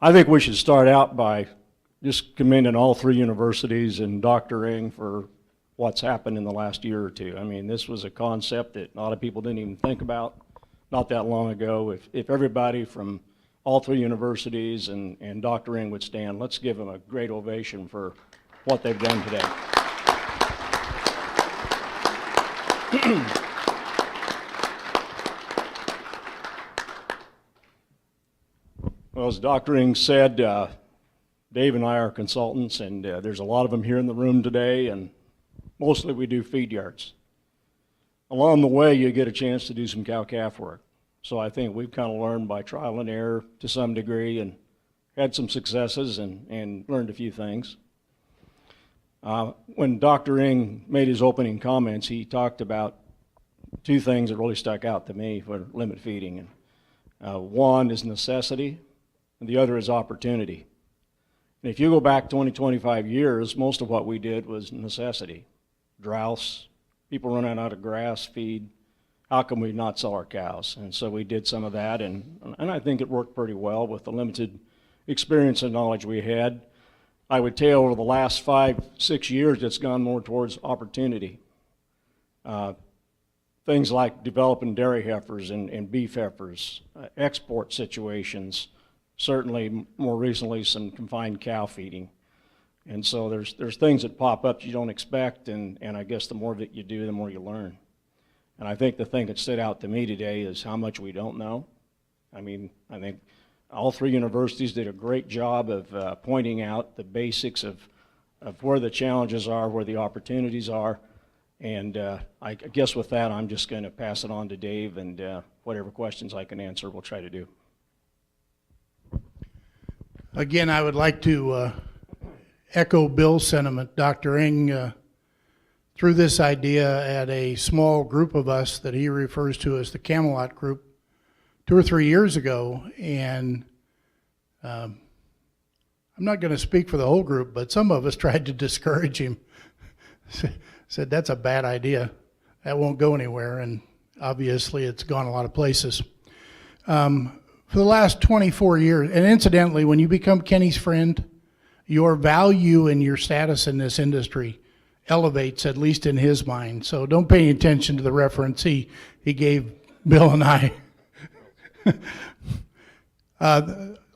I think we should start out by just commending all three universities and Dr. Ng for what's happened in the last year or two. I mean, this was a concept that a lot of people didn't even think about not that long ago. If everybody from all three universities and Dr. Ng would stand, let's give them a great ovation for what they've done today. Well, as Dr. Ng said, Dave and I are consultants, and there's a lot of them here in the room today, and mostly we do feed yards. Along the way, you get a chance to do some cow-calf work. So I think we've kind of learned by trial and error to some degree and had some successes and learned a few things. When Dr. Ng made his opening comments, he talked about two things that really stuck out to me for limit feeding. One is necessity, and the other is opportunity. And if you go back 20, 25 years, most of what we did was necessity. Droughts, people running out of grass, feed. How can we not sell our cows? And so we did some of that, and I think it worked pretty well with the limited experience and knowledge we had. I would tell over the last 5, 6 years, it's gone more towards opportunity. Things like developing dairy heifers and beef heifers, export situations, certainly more recently some confined cow feeding. And so there's things that pop up you don't expect, and I guess the more that you do, the more you learn. And I think the thing that stood out to me today is how much we don't know. I mean, I think all three universities did a great job of pointing out the basics of where the challenges are, where the opportunities are. And I guess with that, I'm just going to pass it on to Dave, and whatever questions I can answer, we'll try to do. Again, I would like to echo Bill's sentiment. Dr. Ng threw this idea at a small group of us that he refers to as the Camelot Group 2 or 3 years ago, and I'm not going to speak for the whole group, but some of us tried to discourage him. Said, that's a bad idea. That won't go anywhere, and obviously it's gone a lot of places. For the last 24 years, and incidentally, when you become Kenny's friend, your value and your status in this industry elevates, at least in his mind. So don't pay any attention to the reference he gave Bill and I.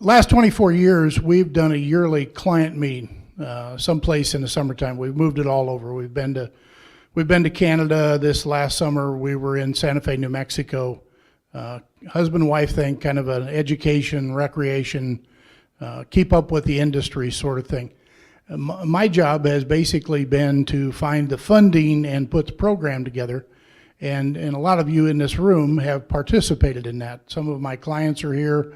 Last 24 years, we've done a yearly client meeting, someplace in the summertime. We've moved it all over. We've been to Canada. This last summer, we were in Santa Fe, New Mexico. Husband and wife thing, kind of an education, recreation, keep up with the industry sort of thing. My job has basically been to find the funding and put the program together, and a lot of you in this room have participated in that. Some of my clients are here.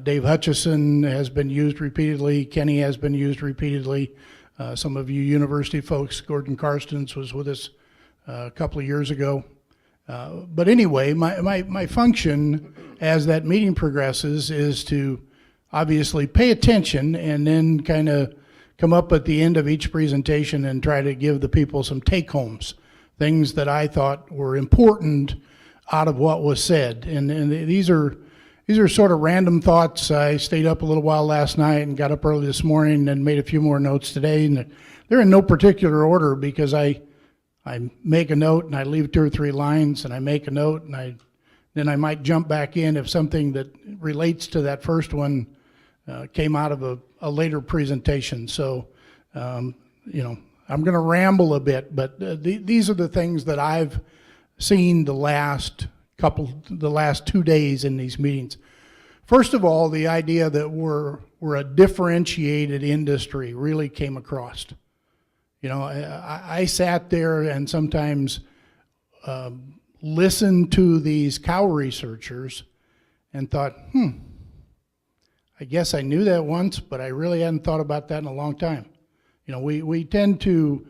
Dave Hutchison has been used repeatedly. Kenny has been used repeatedly. Some of you university folks, Gordon Karstens was with us a couple of years ago. But anyway, my function as that meeting progresses is to obviously pay attention and then kind of come up at the end of each presentation and try to give the people some take-homes, things that I thought were important out of what was said. And these are sort of random thoughts. I stayed up a little while last night and got up early this morning and made a few more notes today. And they're in no particular order because I make a note and I leave 2 or 3 lines, and I make a note and then I might jump back in if something that relates to that first one came out of a later presentation. So, you know, I'm going to ramble a bit, but these are the things that I've seen the last 2 days in these meetings. First of all, the idea that we're a differentiated industry really came across. You know, I sat there and sometimes listened to these cow researchers and thought, I guess I knew that once, but I really hadn't thought about that in a long time. You know, we tend to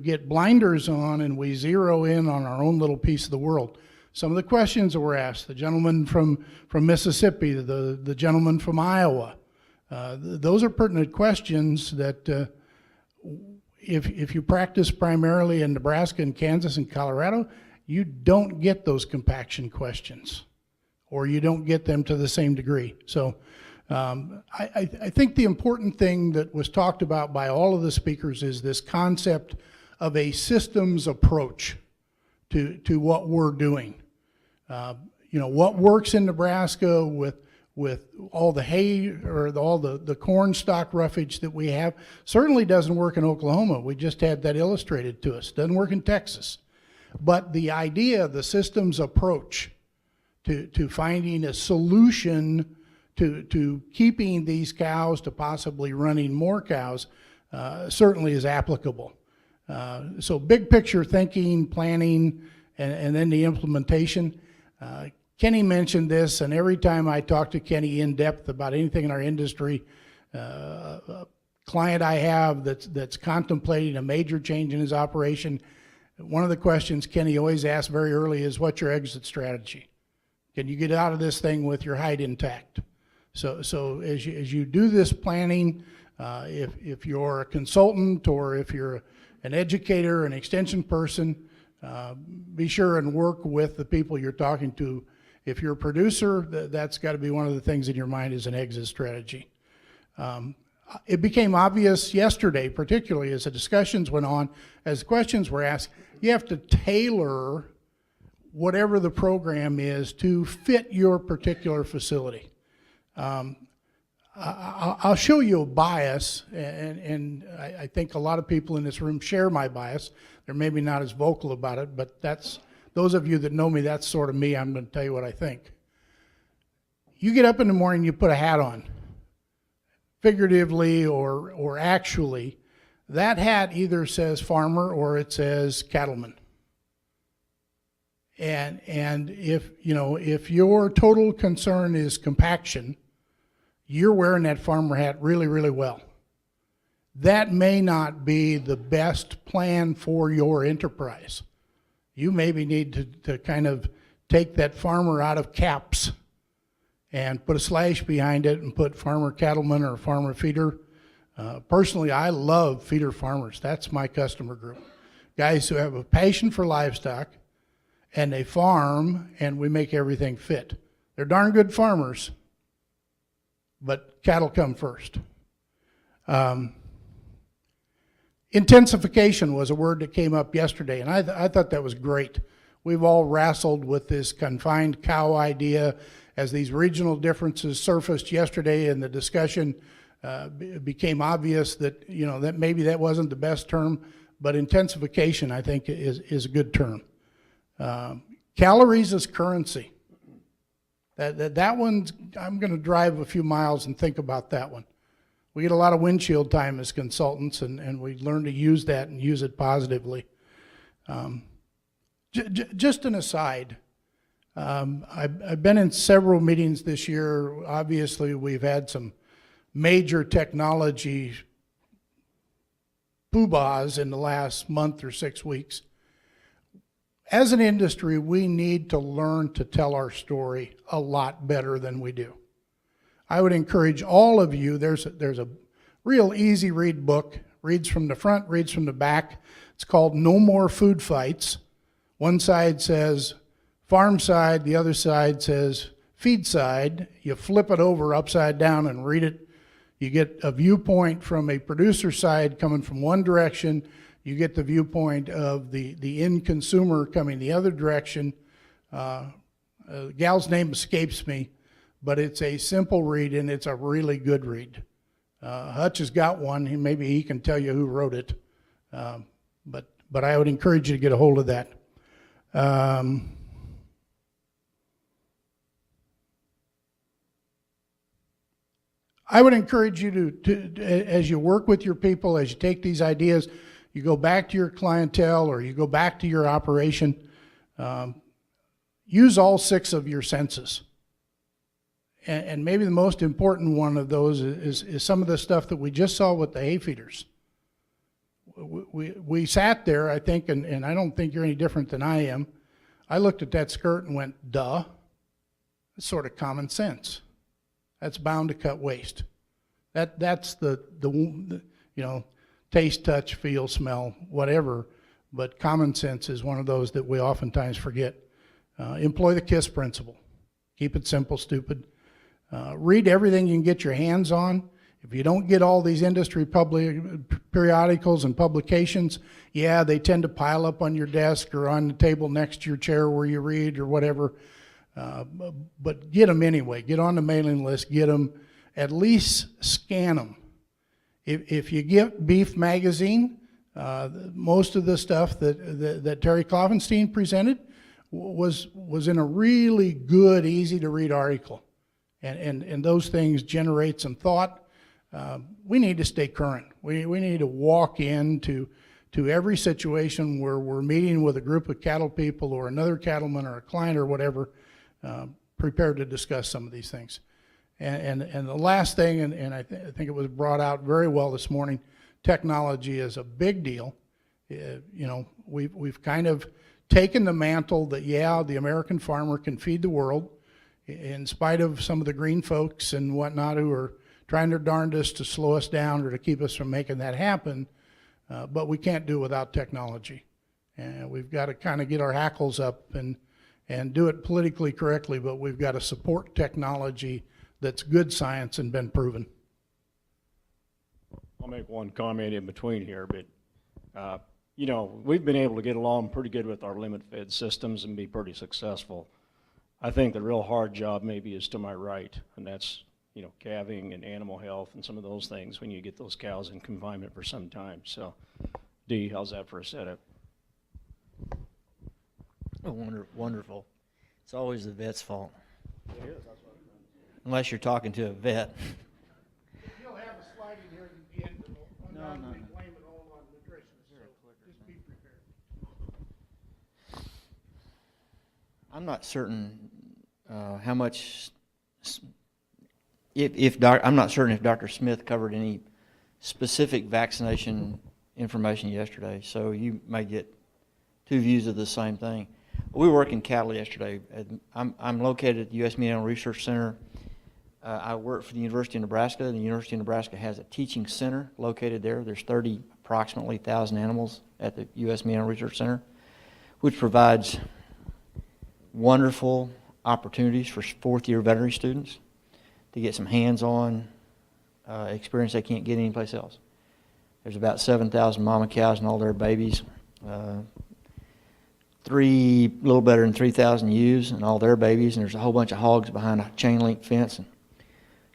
get blinders on and we zero in on our own little piece of the world. Some of the questions that were asked, the gentleman from Mississippi, the gentleman from Iowa, those are pertinent questions that if you practice primarily in Nebraska and Kansas and Colorado, you don't get those compaction questions, or you don't get them to the same degree. So I think the important thing that was talked about by all of the speakers is this concept of a systems approach to what we're doing. What works in Nebraska with all the hay or all the corn stock roughage that we have certainly doesn't work in Oklahoma. We just had that illustrated to us. Doesn't work in Texas. But the idea, the systems approach to finding a solution to keeping these cows, to possibly running more cows, certainly is applicable. So big picture thinking, planning, and then the implementation. Kenny mentioned this, and every time I talk to Kenny in depth about anything in our industry, a client I have that's contemplating a major change in his operation, one of the questions Kenny always asks very early is, what's your exit strategy? Can you get out of this thing with your hide intact? So as you do this planning, if you're a consultant or if you're an educator, an extension person, be sure and work with the people you're talking to. If you're a producer, that's got to be one of the things in your mind is an exit strategy. It became obvious yesterday, particularly as the discussions went on, as questions were asked, you have to tailor whatever the program is to fit your particular facility. I'll show you a bias, and I think a lot of people in this room share my bias. They're maybe not as vocal about it, but that's, those of you that know me, that's sort of me. I'm going to tell you what I think. You get up in the morning, you put a hat on, figuratively or actually. That hat either says farmer or it says cattleman. And if your total concern is compaction, you're wearing that farmer hat really, really well. That may not be the best plan for your enterprise. You maybe need to kind of take that farmer out of caps and put a slash behind it and put farmer cattleman or farmer feeder. Personally, I love feeder farmers. That's my customer group. Guys who have a passion for livestock and they farm and we make everything fit. They're darn good farmers, but cattle come first. Intensification was a word that came up yesterday, and I thought that was great. We've all wrestled with this confined cow idea as these regional differences surfaced yesterday in the discussion. It became obvious that, that maybe that wasn't the best term, but intensification, I think, is a good term. Calories as currency. That one's, I'm going to drive a few miles and think about that one. We get a lot of windshield time as consultants, and we learn to use that and use it positively. Just an aside, I've been in several meetings this year. Obviously, we've had some major technology poobahs in the last month or 6 weeks. As an industry, we need to learn to tell our story a lot better than we do. I would encourage all of you, there's a real easy read book, reads from the front, reads from the back. It's called No More Food Fights. One side says farm side, the other side says feed side. You flip it over upside down and read it. You get a viewpoint from a producer side coming from one direction. You get the viewpoint of the end consumer coming the other direction. The gal's name escapes me, but it's a simple read and it's a really good read. Hutch has got one. Maybe he can tell you who wrote it, but I would encourage you to get a hold of that. I would encourage you to, as you work with your people, as you take these ideas, you go back to your clientele or you go back to your operation, use all 6 of your senses. And maybe the most important one of those is some of the stuff that we just saw with the hay feeders. We sat there, I think, and I don't think you're any different than I am. I looked at that skirt and went, duh. It's sort of common sense. That's bound to cut waste. That's the taste, touch, feel, smell, whatever. But common sense is one of those that we oftentimes forget. Employ the KISS principle. Keep it simple, stupid. Read everything you can get your hands on. If you don't get all these industry periodicals and publications, yeah, they tend to pile up on your desk or on the table next to your chair where you read or whatever. But get them anyway. Get on the mailing list. Get them. At least scan them. If you get Beef Magazine, most of the stuff that Terry Kloffenstein presented was in a really good, easy to read article. And those things generate some thought. We need to stay current. We need to walk into every situation where we're meeting with a group of cattle people or another cattleman or a client or whatever, prepared to discuss some of these things. And the last thing, and I think it was brought out very well this morning, technology is a big deal. You know, we've kind of taken the mantle that, yeah, the American farmer can feed the world, in spite of some of the green folks and whatnot who are trying their darndest to slow us down or to keep us from making that happen, but we can't do it without technology. And we've got to kind of get our hackles up and do it politically correctly, but we've got to support technology that's good science and been proven. I'll make one comment in between here, but you know, we've been able to get along pretty good with our limit fed systems and be pretty successful. I think the real hard job maybe is to my right, and that's, you know, calving and animal health and some of those things when you get those cows in confinement for some time. So, Dee, how's that for a setup? Oh, wonderful. It's always the vet's fault. It is, that's what Unless you're talking to a vet. You'll have a slide in here at the end that will undoubtedly blame it all on nutritionists, so just be prepared. I'm not certain how much, I'm not certain if Dr. Smith covered any specific vaccination information yesterday, so you may get two views of the same thing. We were working cattle yesterday. I'm located at the U.S. Meat Animal Research Center. I work for the University of Nebraska. The University of Nebraska has a teaching center located there. There's approximately 1,000 animals at the U.S. Meat Animal Research Center, which provides wonderful opportunities for fourth-year veterinary students to get some hands-on experience they can't get anyplace else. There's about 7,000 mama cows and all their babies, little better than 3,000 ewes and all their babies, and there's a whole bunch of hogs behind a chain link fence. And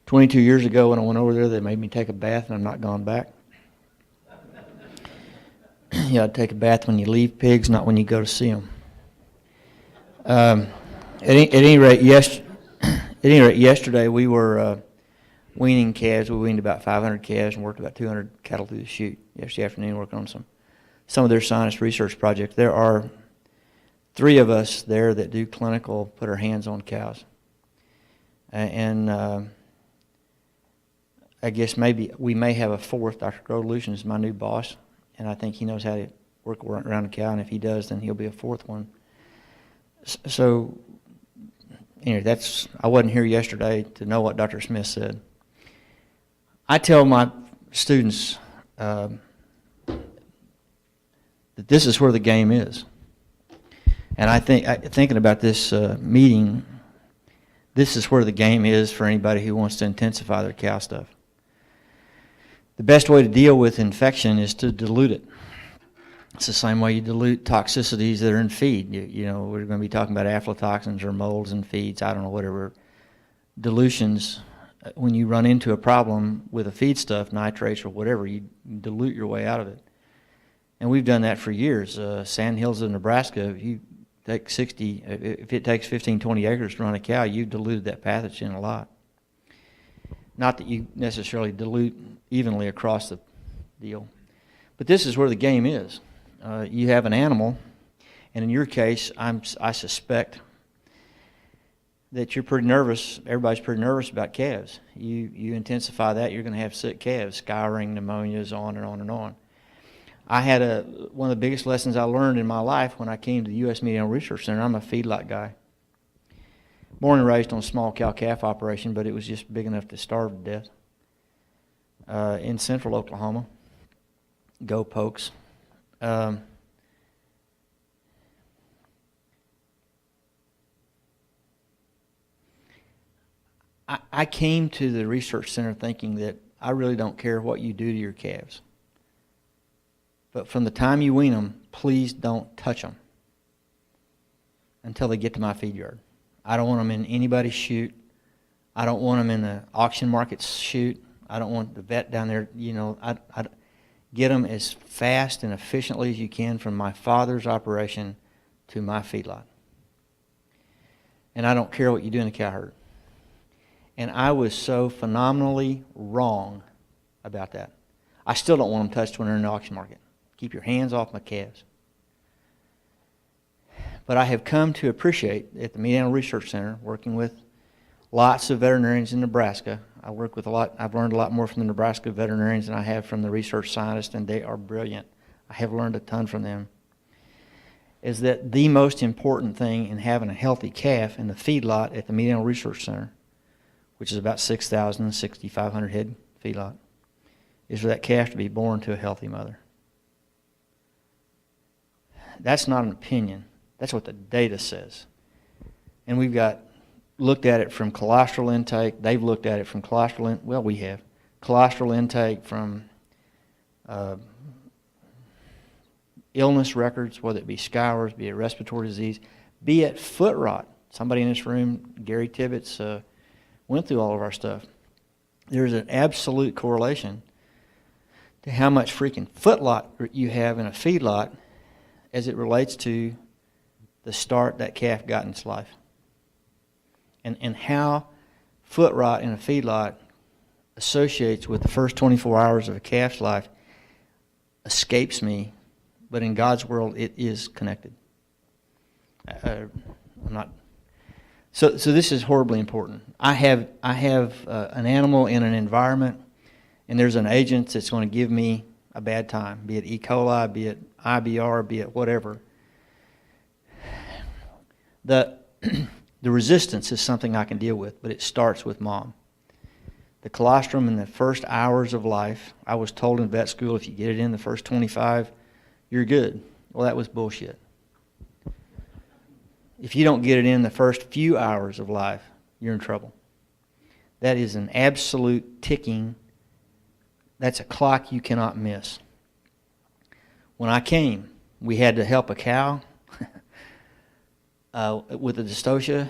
22 years ago when I went over there, they made me take a bath, and I'm not gone back. You got to take a bath when you leave pigs, not when you go to see them. At any rate, yesterday we were weaning calves. We weaned about 500 calves and worked about 200 cattle through the chute yesterday afternoon, working on some of their science research projects. There are 3 of us there that do clinical, put our hands on cows. And I guess maybe we may have a 4th. Dr. Grodelution is my new boss, and I think he knows how to work around a cow, and if he does, then he'll be a 4th one. So, anyway, I wasn't here yesterday to know what Dr. Smith said. I tell my students that this is where the game is. And I think, thinking about this meeting, this is where the game is for anybody who wants to intensify their cow stuff. The best way to deal with infection is to dilute it. It's the same way you dilute toxicities that are in feed. You know, we're going to be talking about aflatoxins or molds in feeds, I don't know, whatever. Dilutions, when you run into a problem with a feedstuff, nitrates or whatever, you dilute your way out of it. And we've done that for years. Sandhills of Nebraska, if you take if it takes 15, 20 acres to run a cow, you've diluted that pathogen a lot. Not that you necessarily dilute evenly across the deal. But this is where the game is. You have an animal, and in your case, I suspect that you're pretty nervous. Everybody's pretty nervous about calves. You intensify that, you're going to have sick calves, scouring, pneumonias, on and on and on. I had one of the biggest lessons I learned in my life when I came to the U.S. Meat Animal Research Center. I'm a feedlot guy. Born and raised on a small cow-calf operation, but it was just big enough to starve to death. In central Oklahoma. Go Pokes. I came to the research center thinking that I really don't care what you do to your calves. But from the time you wean them, please don't touch them until they get to my feed yard. I don't want them in anybody's chute. I don't want them in the auction market's chute. I don't want the vet down there, I get them as fast and efficiently as you can from my father's operation to my feedlot. And I don't care what you do in the cow herd. And I was so phenomenally wrong about that. I still don't want them touched when they're in the auction market. Keep your hands off my calves. But I have come to appreciate at the Meat Animal Research Center, working with lots of veterinarians in Nebraska. I work with I've learned a lot more from the Nebraska veterinarians than I have from the research scientists, and they are brilliant. I have learned a ton from them. Is that the most important thing in having a healthy calf in the feedlot at the Meat Animal Research Center, which is about 6,000, 6,500 head feedlot, is for that calf to be born to a healthy mother. That's not an opinion. That's what the data says. And we've looked at it from cholesterol intake. They've looked at it from we have. Cholesterol intake from illness records, whether it be scours, be it respiratory disease, be it foot rot. Somebody in this room, Gary Tibbetts, went through all of our stuff. There's an absolute correlation to how much freaking foot rot you have in a feedlot as it relates to the start that calf got in its life. And how foot rot in a feedlot associates with the first 24 hours of a calf's life escapes me, but in God's world it is connected. So this is horribly important. I have an animal in an environment, and there's an agent that's going to give me a bad time, be it E. coli, be it IBR, be it whatever. The resistance is something I can deal with, but it starts with mom. The colostrum in the first hours of life, I was told in vet school, if you get it in the first 25, you're good. Well, that was bullshit. If you don't get it in the first few hours of life, you're in trouble. That is an absolute ticking. That's a clock you cannot miss. When I came, we had to help a cow with a dystocia.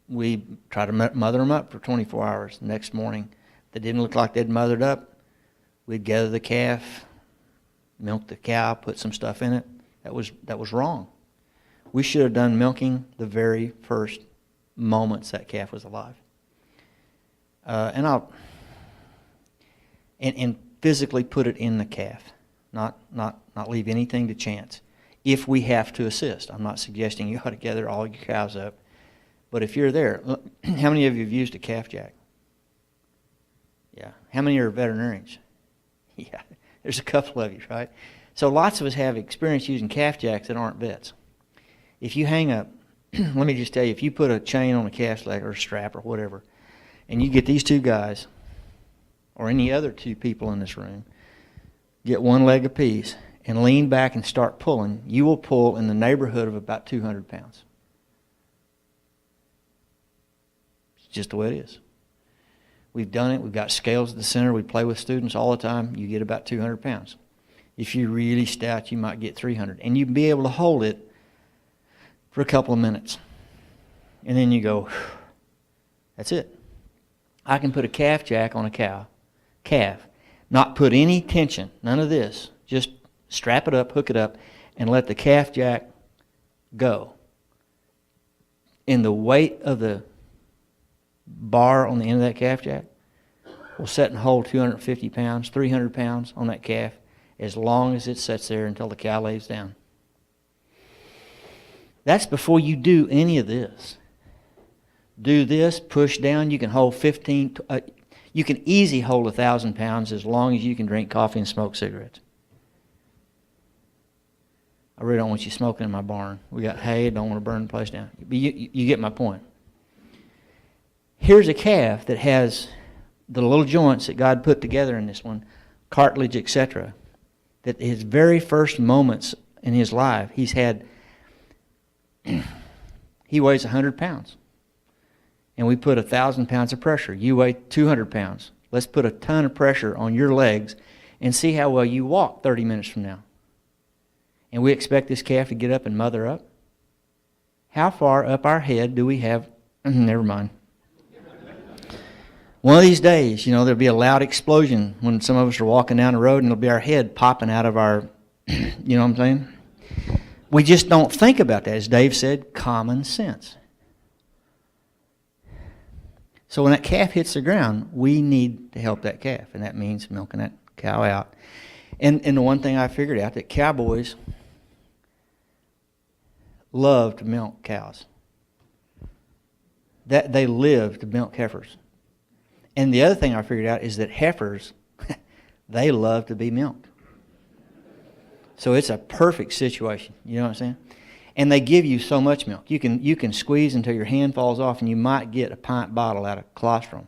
We tried to mother them up for 24 hours. The next morning, if they didn't look like they'd mothered up, we'd gather the calf, milk the cow, put some stuff in it. That was wrong. We should have done milking the very first moments that calf was alive. And physically put it in the calf, not leave anything to chance. If we have to assist, I'm not suggesting you ought to gather all your cows up, but if you're there, how many of you have used a calf jack? Yeah. How many are veterinarians? Yeah. There's a couple of you, right? So lots of us have experience using calf jacks that aren't vets. If you hang up, let me just tell you, if you put a chain on a calf's leg or a strap or whatever, and you get these two guys, or any other two people in this room, get one leg apiece, and lean back and start pulling, you will pull in the neighborhood of about 200 pounds. It's just the way it is. We've done it. We've got scales at the center. We play with students all the time. You get about 200 pounds. If you're really stout, you might get 300. And you'd be able to hold it for a couple of minutes. And then you go, that's it. I can put a calf jack on a calf, not put any tension, none of this. Just strap it up, hook it up, and let the calf jack go. And the weight of the bar on the end of that calf jack will set and hold 250 pounds, 300 pounds on that calf as long as it sits there until the cow lays down. That's before you do any of this. Do this, push down, you can hold 15, you can easily hold 1,000 pounds as long as you can drink coffee and smoke cigarettes. I really don't want you smoking in my barn. We got hay, don't want to burn the place down. But you get my point. Here's a calf that has the little joints that God put together in this one, cartilage, etc., that his very first moments in his life, he weighs 100 pounds. and we put 1,000 pounds of pressure. You weigh 200 pounds. Let's put a ton of pressure on your legs and see how well you walk 30 minutes from now. And we expect this calf to get up and mother up? How far up our head do we have? Never mind. One of these days, there'll be a loud explosion when some of us are walking down the road, and it'll be our head popping out of our, you know what I'm saying? We just don't think about that. As Dave said, common sense. So when that calf hits the ground, we need to help that calf, and that means milking that cow out. And the one thing I figured out, that cowboys love to milk cows. That they live to milk heifers. And the other thing I figured out is that heifers, they love to be milked. So it's a perfect situation. You know what I'm saying? And they give you so much milk. You can squeeze until your hand falls off, and you might get a pint bottle out of colostrum.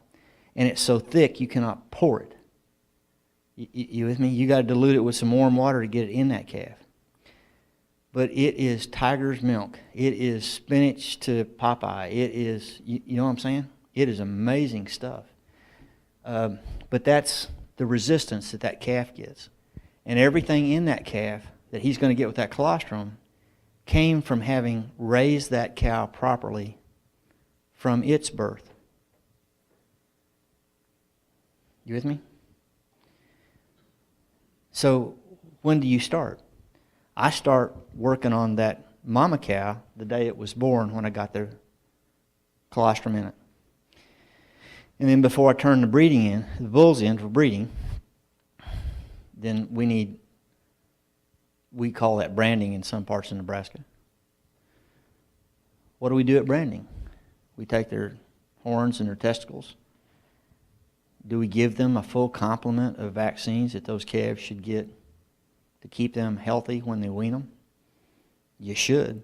And it's so thick you cannot pour it. You with me? You got to dilute it with some warm water to get it in that calf. But it is tiger's milk. It is spinach to Popeye. It is, you know what I'm saying? It is amazing stuff. But that's the resistance that calf gets. And everything in that calf that he's going to get with that colostrum came from having raised that cow properly from its birth. You with me? So when do you start? I start working on that mama cow the day it was born, when I got the colostrum in it. And then before I turn the bulls in for breeding, then we call that branding in some parts of Nebraska. What do we do at branding? We take their horns and their testicles. Do we give them a full complement of vaccines that those calves should get to keep them healthy when they wean them? You should.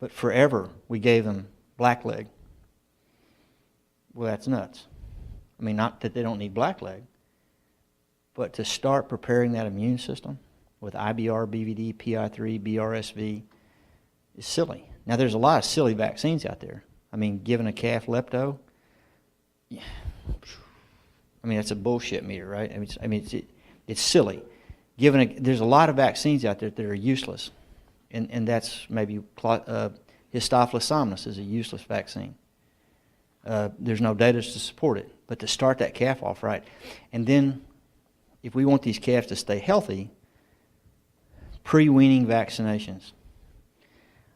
But forever we gave them blackleg. Well, that's nuts. I mean, not that they don't need blackleg, but to start preparing that immune system with IBR, BVD, PI3, BRSV is silly. Now, there's a lot of silly vaccines out there. I mean, giving a calf lepto, that's a bullshit meter, right? It's silly. There's a lot of vaccines out there that are useless, and that's maybe Histopheles somnus is a useless vaccine. There's no data to support it, but to start that calf off right, and then if we want these calves to stay healthy, pre-weaning vaccinations.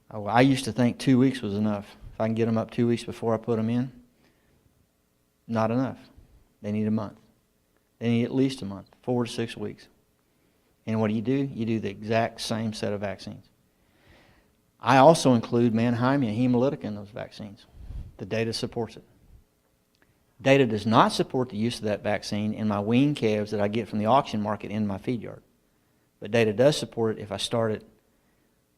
I used to think 2 weeks was enough. If I can get them up 2 weeks before I put them in, not enough. They need a month. They need at least a month, 4 to 6 weeks. And what do? You do the exact same set of vaccines. I also include Mannheimia and hemolytic in those vaccines. The data supports it. Data does not support the use of that vaccine in my weaned calves that I get from the auction market in my feed yard. But data does support it if I start it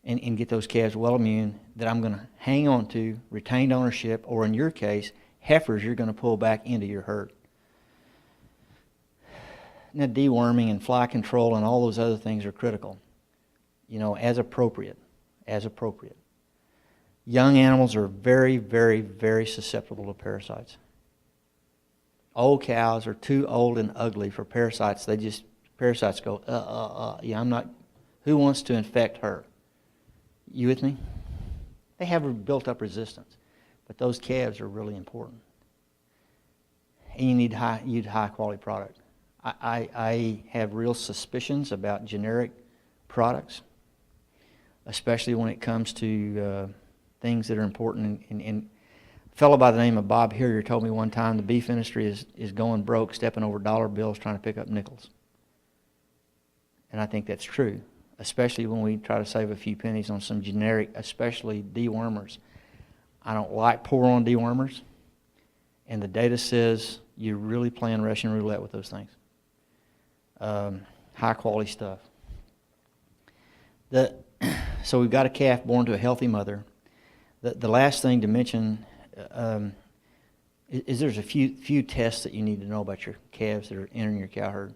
and get those calves well immune, that I'm going to hang on to, retained ownership, or in your case, heifers you're going to pull back into your herd. Now, deworming and fly control and all those other things are critical, as appropriate. Young animals are very, very, very susceptible to parasites. Old cows are too old and ugly for parasites. Parasites go, I'm not, who wants to infect her? You with me? They have a built-up resistance, but those calves are really important. And you need high-quality product. I have real suspicions about generic products, especially when it comes to things that are important. And a fellow by the name of Bob Hillier told me one time the beef industry is going broke, stepping over dollar bills, trying to pick up nickels. And I think that's true, especially when we try to save a few pennies on some generic, especially dewormers. I don't like pour-on dewormers, and the data says you're really playing Russian roulette with those things. High-quality stuff. So we've got a calf born to a healthy mother. The last thing to mention is there's a few tests that you need to know about your calves that are entering your cow herd.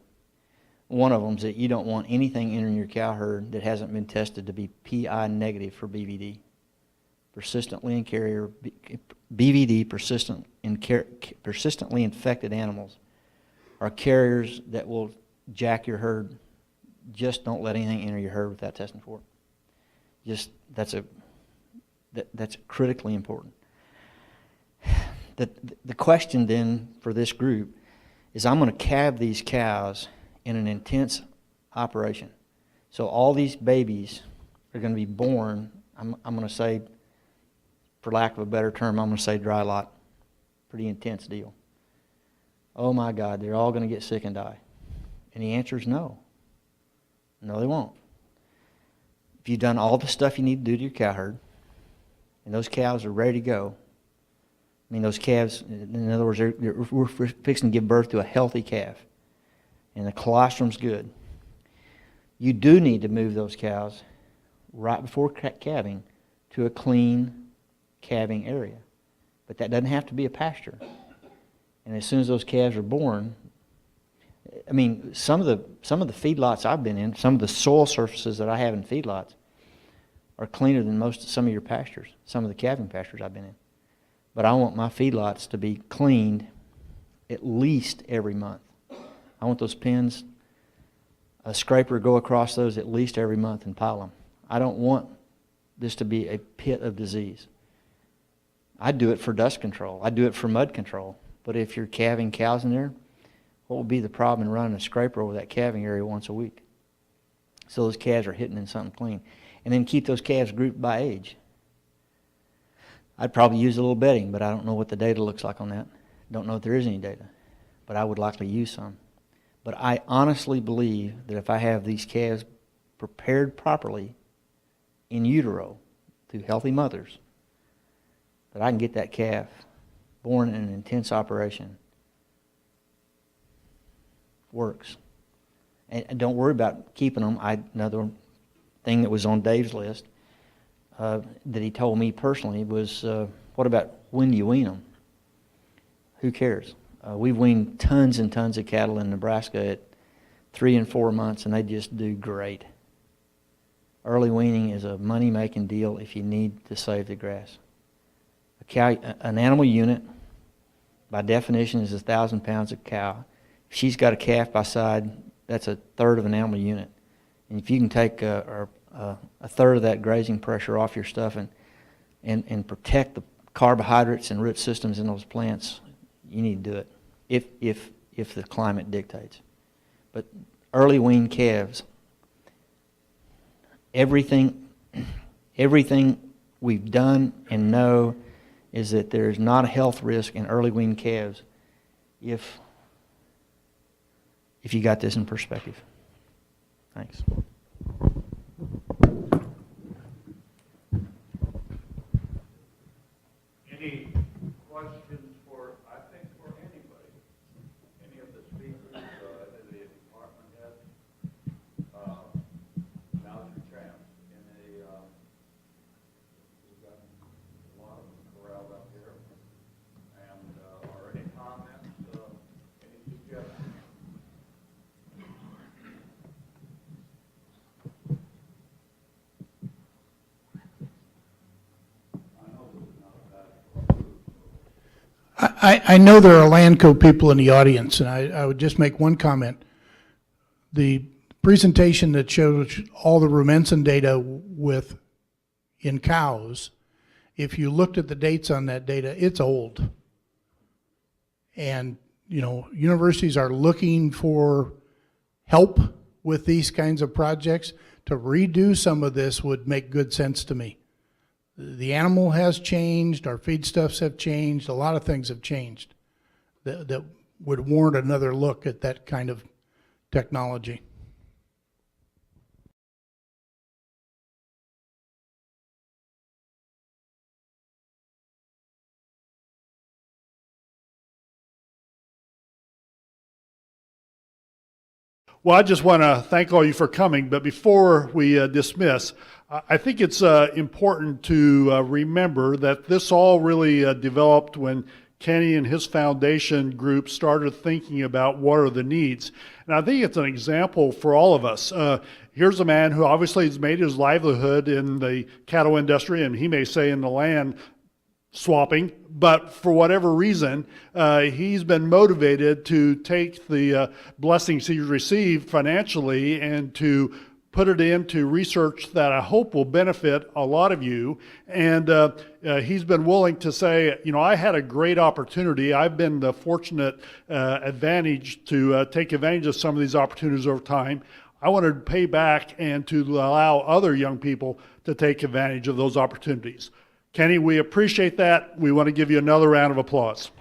One of them is that you don't want anything entering your cow herd that hasn't been tested to be PI negative for BVD. persistently in carrier, BVD, persistently infected animals, are carriers that will jack your herd. Just don't let anything enter your herd without testing for it. That's critically important. The question then for this group is, I'm going to calve these cows in an intense operation. So all these babies are going to be born, I'm going to say, for lack of a better term, I'm going to say dry lot. Pretty intense deal. Oh my God, they're all going to get sick and die. And the answer is no. No, they won't. If you've done all the stuff you need to do to your cow herd, and those cows are ready to go, I mean, those calves, in other words, we're fixing to give birth to a healthy calf, and the colostrum's good. You do need to move those cows right before calving to a clean calving area. But that doesn't have to be a pasture. And as soon as those calves are born, I mean, some of the feedlots I've been in, some of the soil surfaces that I have in feedlots are cleaner than some of your pastures, some of the calving pastures I've been in. But I want my feedlots to be cleaned at least every month. I want those pens, a scraper go across those at least every month and pile them. I don't want this to be a pit of disease. I do it for dust control. I do it for mud control. But if you're calving cows in there, what would be the problem in running a scraper over that calving area once a week? So those calves are hitting in something clean. And then keep those calves grouped by age. I'd probably use a little bedding, but I don't know what the data looks like on that. Don't know if there is any data, but I would likely use some. But I honestly believe that if I have these calves prepared properly in utero through healthy mothers, that I can get that calf born in an intense operation. Works. And don't worry about keeping them. Another thing that was on Dave's list that he told me personally was, what about when do you wean them? Who cares? We've weaned tons and tons of cattle in Nebraska at 3 and 4 months, and they just do great. Early weaning is a money-making deal if you need to save the grass. An animal unit, by definition, is 1,000 pounds of cow. If she's got a calf by side, that's a third of an animal unit. And if you can take a third of that grazing pressure off your stuff and protect the carbohydrates and root systems in those plants, you need to do it if the climate dictates. But early weaned calves, everything we've done and know is that there's not a health risk in early weaned calves if you got this in perspective. Thanks. Any questions for, I think, for anybody? Any of the speakers, any department heads? Now's your chance. We've got a lot of them corralled up here. And are any comments, any suggestions? I know there are Landco people in the audience, and I would just make one comment. The presentation that showed all the rumensin data in cows, if you looked at the dates on that data, it's old. And, universities are looking for help with these kinds of projects. To redo some of this would make good sense to me. The animal has changed, our feedstuffs have changed, a lot of things have changed that would warrant another look at that kind of technology. Well, I just want to thank all you for coming, but before we dismiss, I think it's important to remember that this all really developed when Kenny and his foundation group started thinking about what are the needs. And I think it's an example for all of us. Here's a man who obviously has made his livelihood in the cattle industry, and he may say in the land swapping, but for whatever reason, he's been motivated to take the blessings he's received financially and to put it into research that I hope will benefit a lot of you. And he's been willing to say, you know, I had a great opportunity. I've been the fortunate advantage to take advantage of some of these opportunities over time. I want to pay back and to allow other young people to take advantage of those opportunities. Kenny, we appreciate that. We want to give you another round of applause.